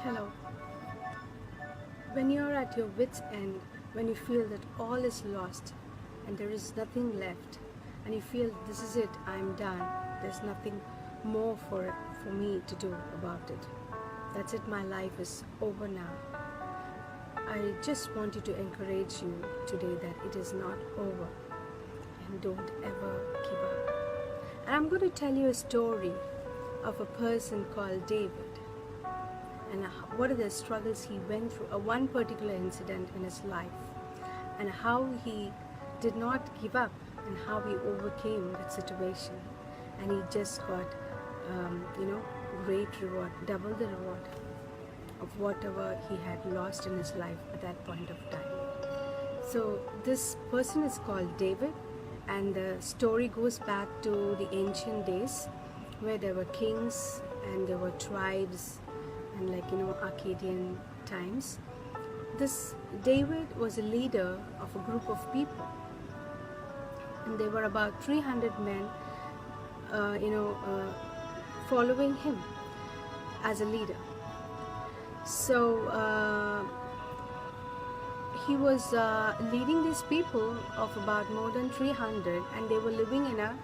Hello. When you're at your wit's end, when you feel that all is lost and there is nothing left, and you feel this is it, I'm done, there's nothing more for me to do about it. That's it, my life is over now. I just want you to encourage you today that it is not over and don't ever give up. And I'm going to tell you a story of a person called David and what are the struggles he went through, one particular incident in his life, and how he did not give up and how he overcame that situation, and he just got great reward, double the reward of whatever he had lost in his life at that point of time. So this person is called David, and the story goes back to the ancient days where there were kings and there were tribes and Akkadian times. This David was a leader of a group of people, and there were about 300 men following him as a leader. So he was leading these people of about more than 300, and they were living in a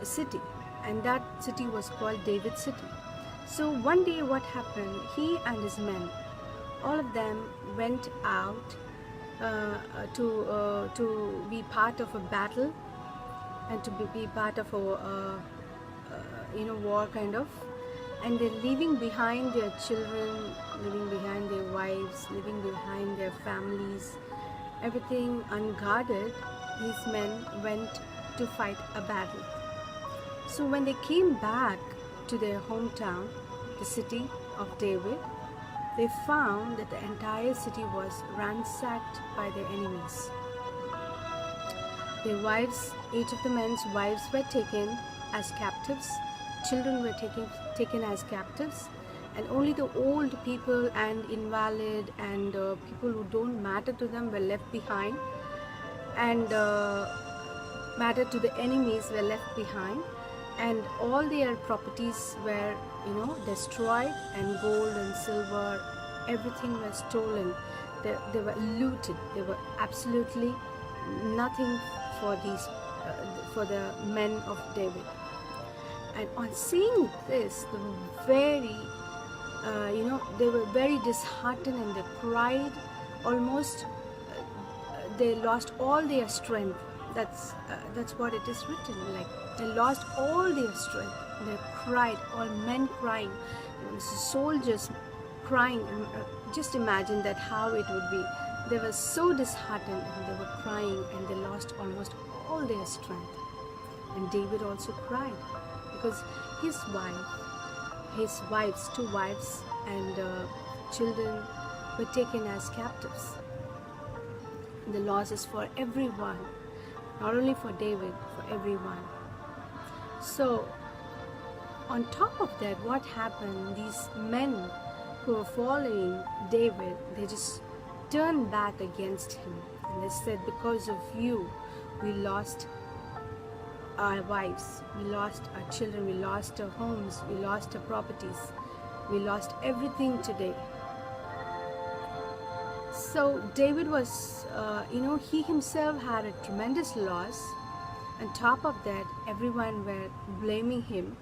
city, and that city was called David's city. So one day what happened, he and his men, all of them went out to be part of a battle and to be part of a war kind of, and they're leaving behind their children, leaving behind their wives, leaving behind their families, everything unguarded. These men went to fight a battle. So when they came back to their hometown, the city of David, they found that the entire city was ransacked by their enemies. Their wives, each of the men's wives were taken as captives, children were taken as captives, and only the old people and invalid and people who don't matter to them were left behind, and matter to the enemies were left behind, and all their properties were destroyed, and gold and silver, everything was stolen. They were looted. There were absolutely nothing for these for the men of David. And on seeing this, they were very disheartened, and they cried almost. They lost all their strength. That's what it is written. Like they lost all their strength. They cried, all men crying, soldiers crying. Just imagine that how it would be. They were so disheartened, and they were crying, and they lost almost all their strength. And David also cried because his wives, 2 wives and children were taken as captives. The loss is for everyone, not only for David, for everyone. So on top of that, what happened, these men who were following David, they just turned back against him, and they said, because of you we lost our wives, we lost our children, we lost our homes, we lost our properties, we lost everything today. So David was, he himself had a tremendous loss. On top of that, everyone were blaming him,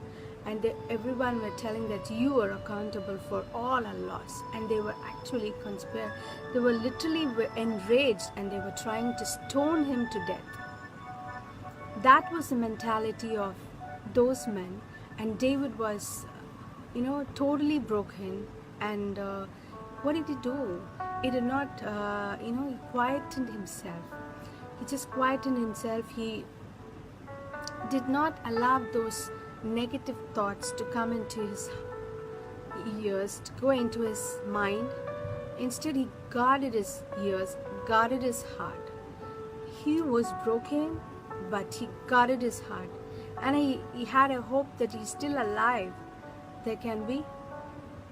and everyone were telling that you are accountable for all our loss. And they were actually they were literally enraged, and they were trying to stone him to death. That was the mentality of those men, and David was, totally broken. And what did he do? He did not, he quietened himself. He just quietened himself. He did not allow those negative thoughts to come into his ears, to go into his mind. Instead, he guarded his ears, guarded his heart. He was broken, but he guarded his heart, and he had a hope that he's still alive.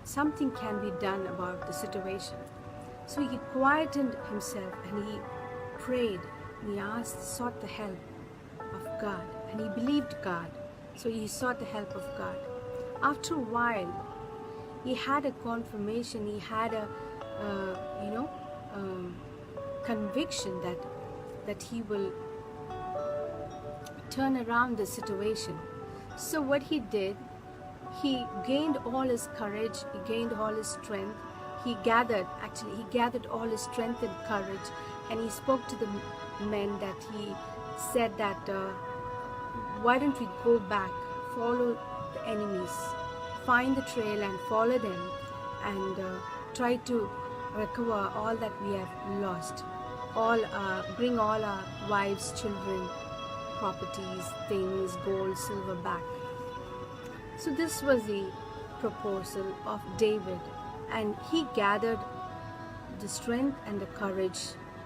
Something can be done about the situation. So he quietened himself, and he prayed, and he sought the help of God, and he believed God. So he sought the help of God. After a while, he had a confirmation, he had a you know conviction that he will turn around the situation. So what he did, he gained all his courage, he gained all his strength. He gathered all his strength and courage, and he spoke to the men. That he said that why don't we go back, follow the enemies, find the trail and follow them, and try to recover all that we have lost, bring all our wives, children, properties, things, gold, silver back. So this was the proposal of David, and he gathered the strength and the courage,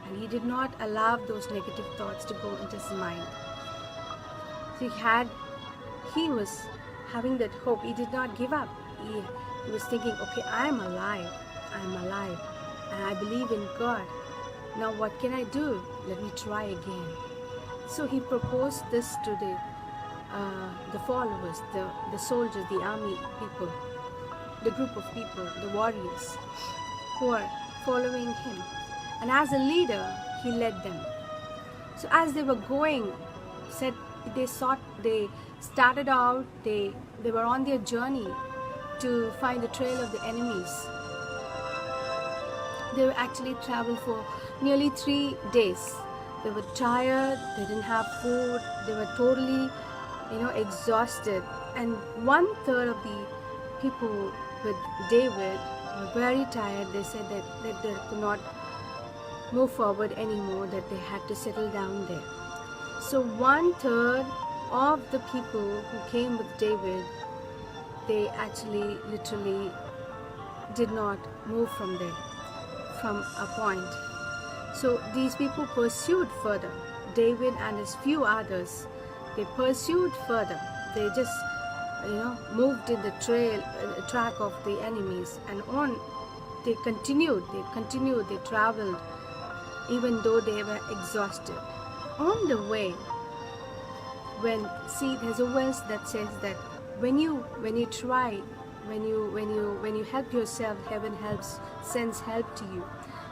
and he did not allow those negative thoughts to go into his mind. So he was having that hope. He did not give up. He was thinking, okay, I am alive, and I believe in God. Now what can I do? Let me try again. So he proposed this to the followers, the soldiers, the army people, the group of people, the warriors who are following him. And as a leader, he led them. So as they were going, they started out, they were on their journey to find the trail of the enemies. They were actually traveled for nearly 3 days. They were tired, they didn't have food, they were totally, exhausted. And 1/3 of the people with David were very tired. They said that they could not move forward anymore, that they had to settle down there. So 1/3 of the people who came with David, they actually literally did not move from there, from a point. So these people pursued further. David and his few others, they pursued further. They just, moved in the track of the enemies, and on they continued, they traveled, even though they were exhausted. On the way, there's a verse that says that when you try, when you help yourself, heaven sends help to you.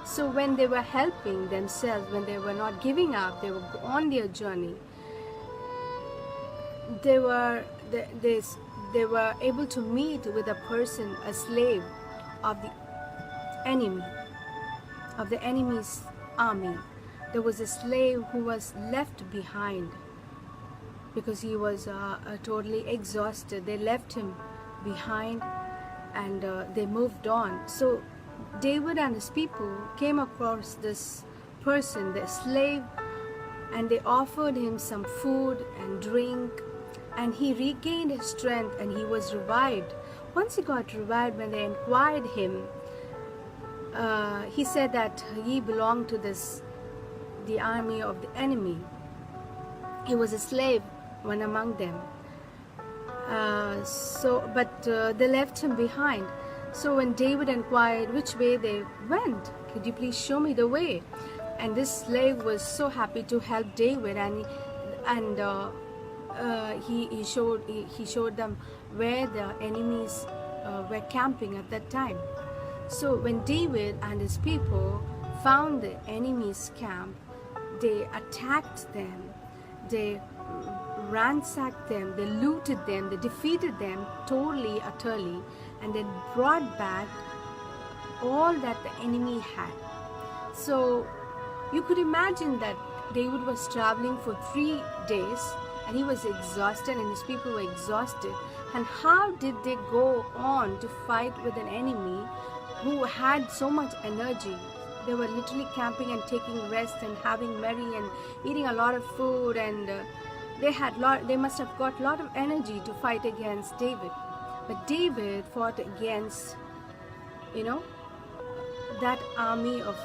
So when they were helping themselves, when they were not giving up, they were on their journey, they were able to meet with a person, a slave of the enemy's army. There was a slave who was left behind because he was totally exhausted. They left him behind, and they moved on. So David and his people came across this person, the slave, and they offered him some food and drink, and he regained his strength and he was revived. Once he got revived, when they inquired him, he said that he belonged to the army of the enemy. He was a slave, one among them. But they left him behind. So when David inquired which way they went, could you please show me the way? And this slave was so happy to help David, and he showed them where the enemies were camping at that time. So when David and his people found the enemy's camp, they attacked them, they ransacked them, they looted them, they defeated them totally, utterly, and then brought back all that the enemy had. So you could imagine that David was traveling for 3 days, and he was exhausted, and his people were exhausted. And how did they go on to fight with an enemy who had so much energy? They were literally camping and taking rest and having merry and eating a lot of food, and they must have got a lot of energy to fight against David. But David fought against, that army of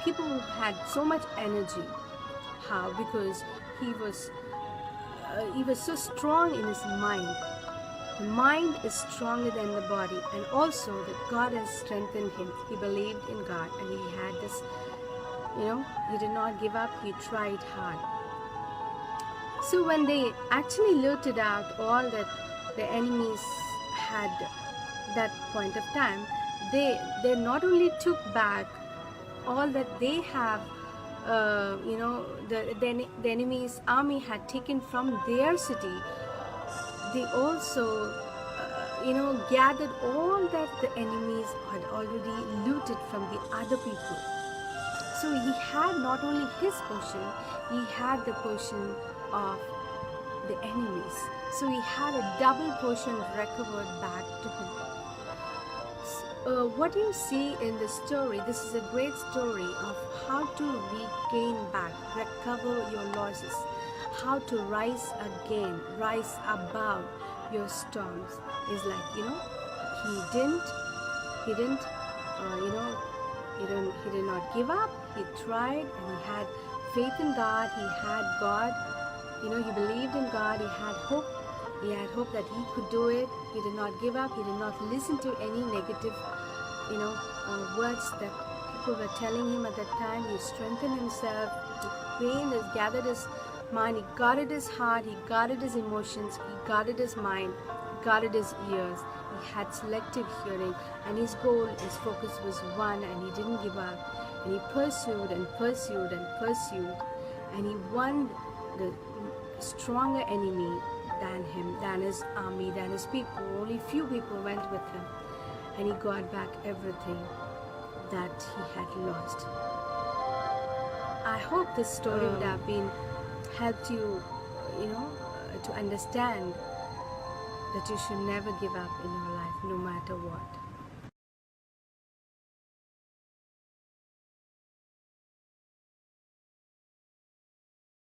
people who had so much energy. How? Because he was so strong in his mind. The mind is stronger than the body, and also that God has strengthened him. He believed in God, and he had this, he did not give up, he tried hard. So when they actually looted out all that the enemies had that point of time, they not only took back all that they have, the enemy's army had taken from their city. They also gathered all that the enemies had already looted from the other people. So he had not only his portion, he had the portion of the enemies. So he had a double portion recovered back to him. What you see in the story, this is a great story of how to regain back, recover your losses, how to rise again, rise above your storms. Is like, he didn't, he did not give up. He tried, and he had faith in God. He had God. He believed in God. He had hope. He had hope that he could do it. He did not give up. He did not listen to any negative, words that people were telling him at that time. He strengthened himself. He prayed, he gathered his mind. He guarded his heart. He guarded his emotions. He guarded his mind. He guarded his ears. He had selective hearing, and his goal, his focus was one, and he didn't give up. And he pursued and pursued and pursued, and he won the stronger enemy than him, than his army, than his people. Only few people went with him, and he got back everything that he had lost. I hope this story would have been helped you, to understand that you should never give up in your life, no matter what.